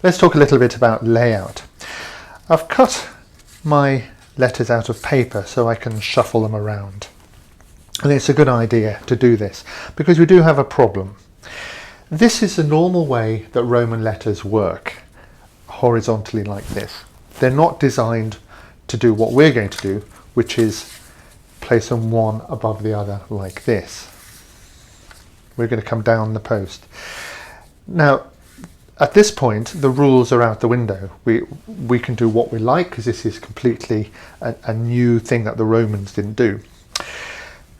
Let's talk a little bit about layout. I've cut my letters out of paper so I can shuffle them around. And it's a good idea to do this because we do have a problem. This is the normal way that Roman letters work, horizontally like this. They're not designed to do what we're going to do, which is place them one above the other like this. We're going to come down the post. Now, at this point, the rules are out the window. We can do what we like because this is completely a new thing that the Romans didn't do.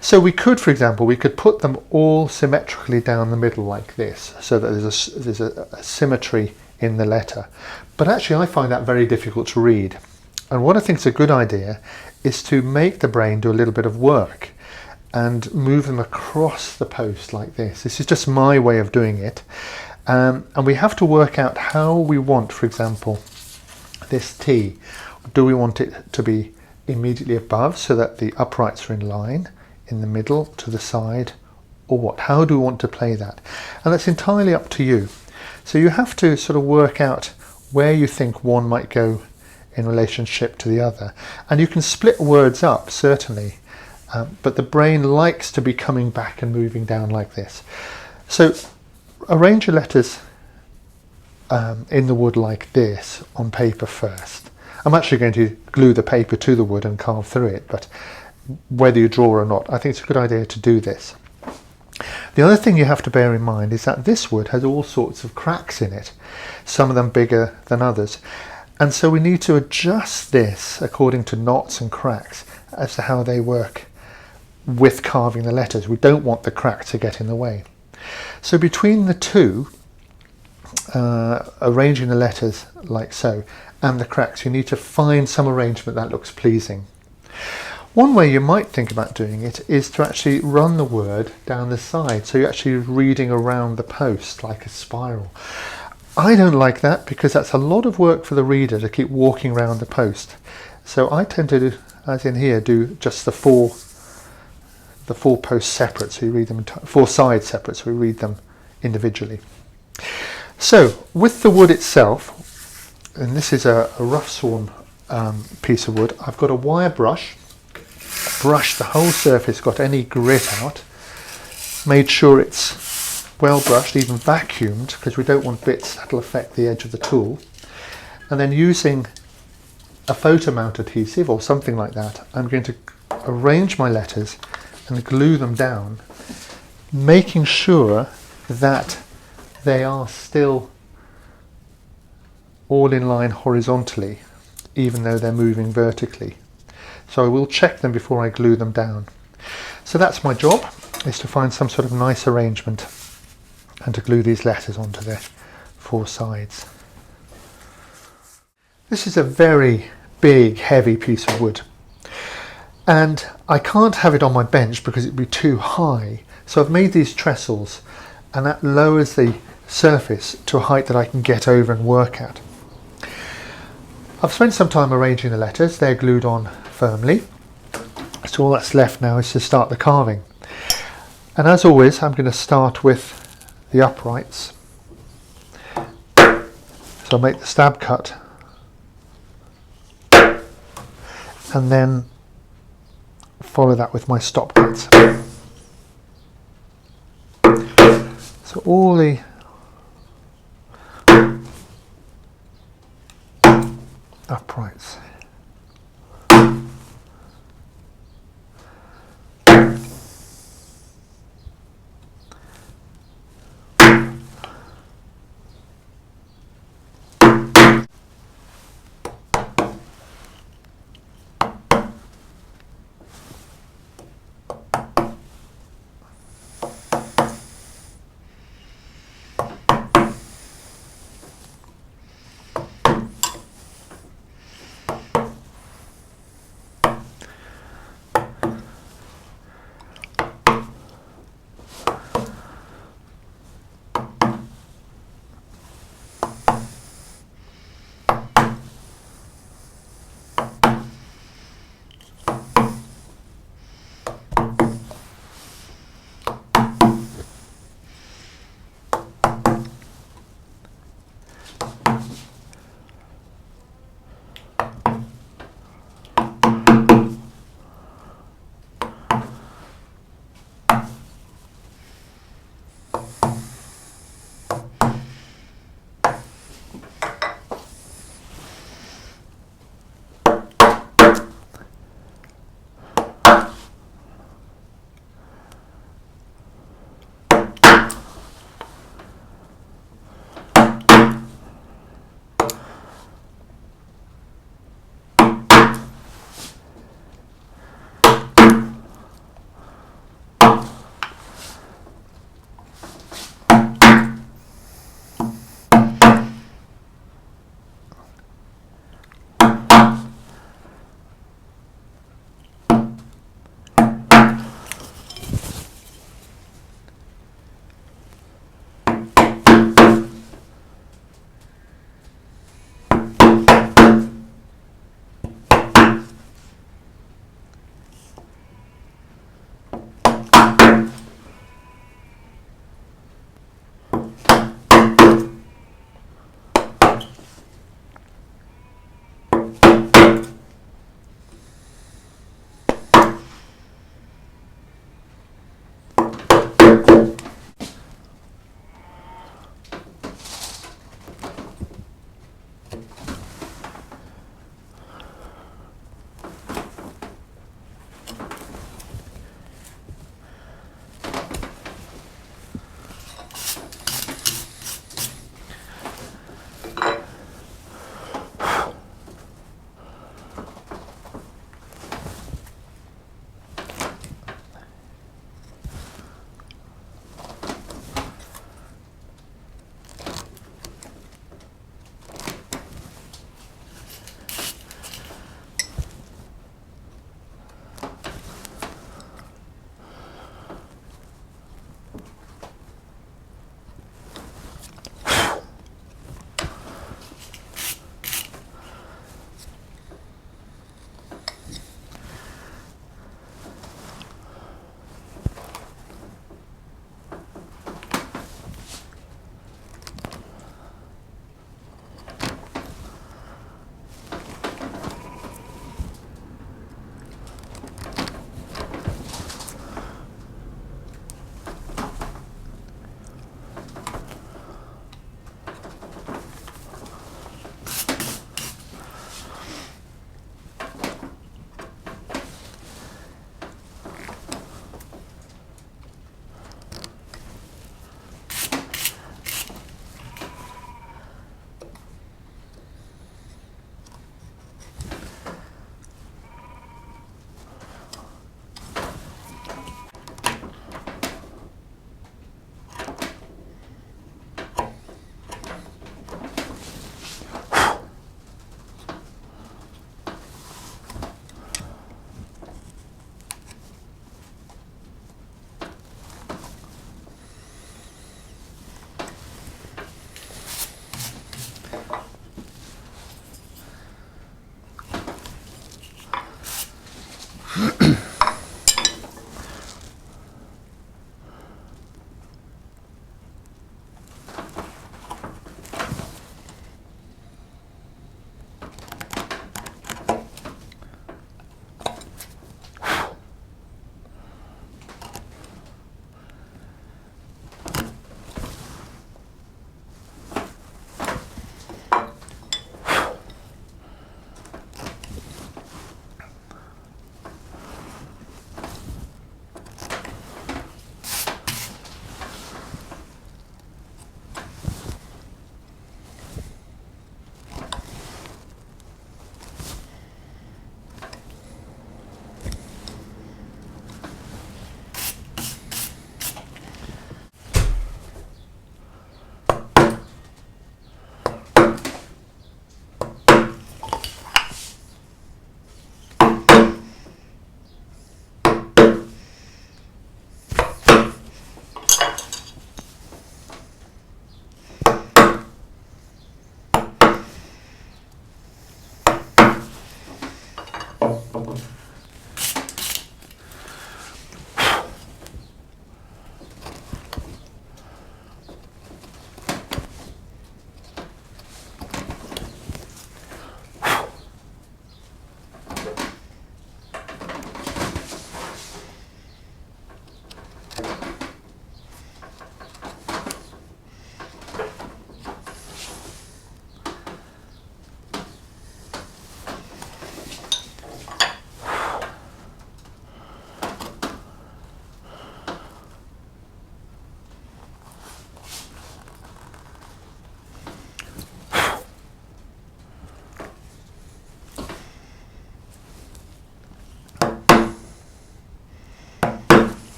So we could, for example, we could put them all symmetrically down the middle like this, so that there's a symmetry in the letter. But actually I find that very difficult to read. And what I think is a good idea is to make the brain do a little bit of work and move them across the post like this. This is just my way of doing it. And we have to work out how we want, for example, this T. Do we want it to be immediately above so that the uprights are in line, in the middle, to the side, or what? How do we want to play that? And that's entirely up to you. So you have to sort of work out where you think one might go in relationship to the other. And you can split words up, certainly, but the brain likes to be coming back and moving down like this. So arrange your letters in the wood like this on paper first. I'm actually going to glue the paper to the wood and carve through it, but whether you draw or not, I think it's a good idea to do this. The other thing you have to bear in mind is that this wood has all sorts of cracks in it, some of them bigger than others. And so we need to adjust this according to knots and cracks as to how they work with carving the letters. We don't want the crack to get in the way. So between the two, arranging the letters like so, and the cracks, you need to find some arrangement that looks pleasing. One way you might think about doing it is to actually run the word down the side, so you're actually reading around the post like a spiral. I don't like that because that's a lot of work for the reader to keep walking around the post. So I tend to, as in here, do just the four posts separate, so you read them, four sides separate, so we read them individually. So with the wood itself, and this is a rough sawn piece of wood, I've got a wire brush. Brushed the whole surface, got any grit out, made sure it's well brushed, even vacuumed, because we don't want bits that'll affect the edge of the tool. And then using a photo mount adhesive or something like that, I'm going to arrange my letters and glue them down, making sure that they are still all in line horizontally, even though they're moving vertically. So I will check them before I glue them down. So that's my job, is to find some sort of nice arrangement and to glue these letters onto their four sides. This is a very big, heavy piece of wood. And I can't have it on my bench because it'd be too high. So I've made these trestles, and that lowers the surface to a height that I can get over and work at. I've spent some time arranging the letters. They're glued on firmly. So all that's left now is to start the carving. And as always, I'm going to start with the uprights. So I'll make the stab cut. And then follow that with my stop cuts. So all the uprights.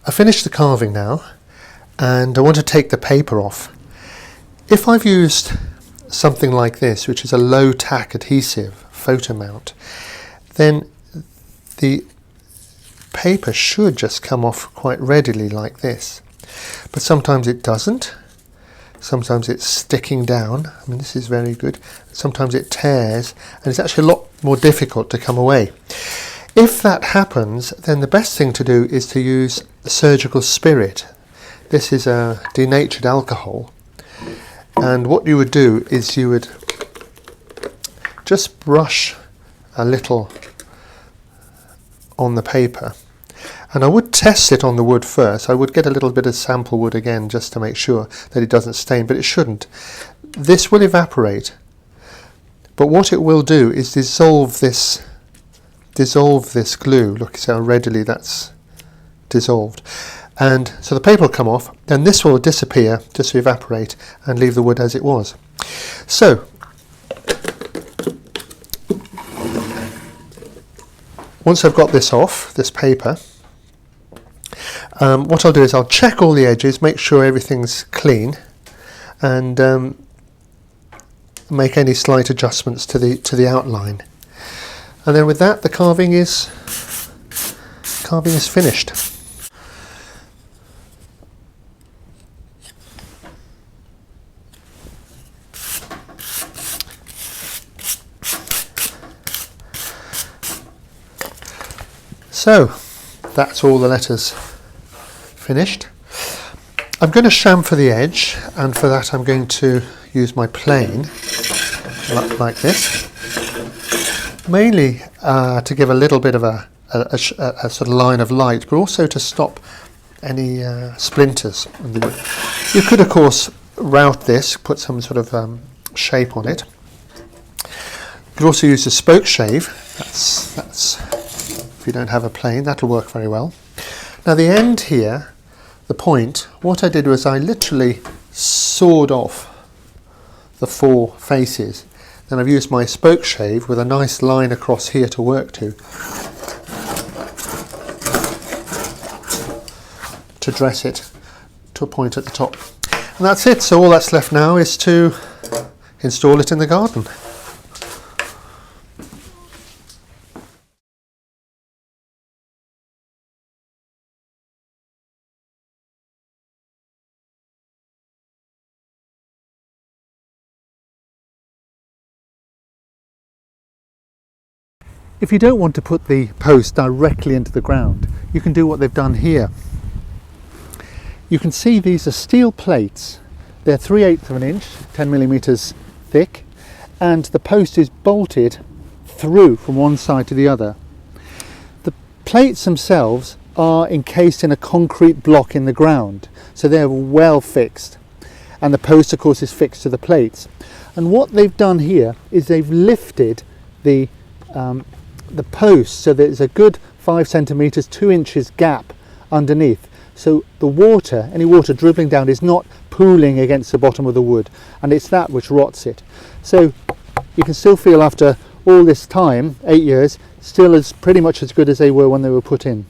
I finished the carving now, and I want to take the paper off. If I've used something like this, which is a low tack adhesive photo mount, then the paper should just come off quite readily like this. But sometimes it doesn't. Sometimes it's sticking down. I mean, this is very good. Sometimes it tears, and it's actually a lot more difficult to come away. If that happens, then the best thing to do is to use surgical spirit. This is a denatured alcohol, and what you would do is you would just brush a little on the paper, and I would test it on the wood first. I would get a little bit of sample wood again just to make sure that it doesn't stain, but it shouldn't. This will evaporate, but what it will do is dissolve this glue. Look, see how readily that's dissolved. And so the paper will come off, then this will disappear, just evaporate, and leave the wood as it was. So, once I've got this off, this paper, what I'll do is I'll check all the edges, make sure everything's clean, and make any slight adjustments to the outline. And then with that, the carving is finished. So that's all the letters finished. I'm going to chamfer the edge, and for that I'm going to use my plane like this. Mainly to give a little bit of a sort of line of light, but also to stop any splinters on the wood. You could, of course, route this, put some sort of shape on it. You could also use a spoke shave. That's if you don't have a plane, that'll work very well. Now the end here, the point, what I did was I literally sawed off the 4 faces. Then I've used my spoke shave with a nice line across here to work to dress it to a point at the top. And that's it. So all that's left now is to install it in the garden. If you don't want to put the post directly into the ground, you can do what they've done here. You can see these are steel plates. They're 3/8 of an inch, 10 millimeters thick, and the post is bolted through from one side to the other. The plates themselves are encased in a concrete block in the ground, so they're well fixed, and the post of course is fixed to the plates. And what they've done here is they've lifted the post so there's a good 5 centimeters, 2 inches gap underneath, so the water, any water dribbling down, is not pooling against the bottom of the wood, and it's that which rots it. So you can still feel after all this time, 8 years, still as pretty much as good as they were when they were put in.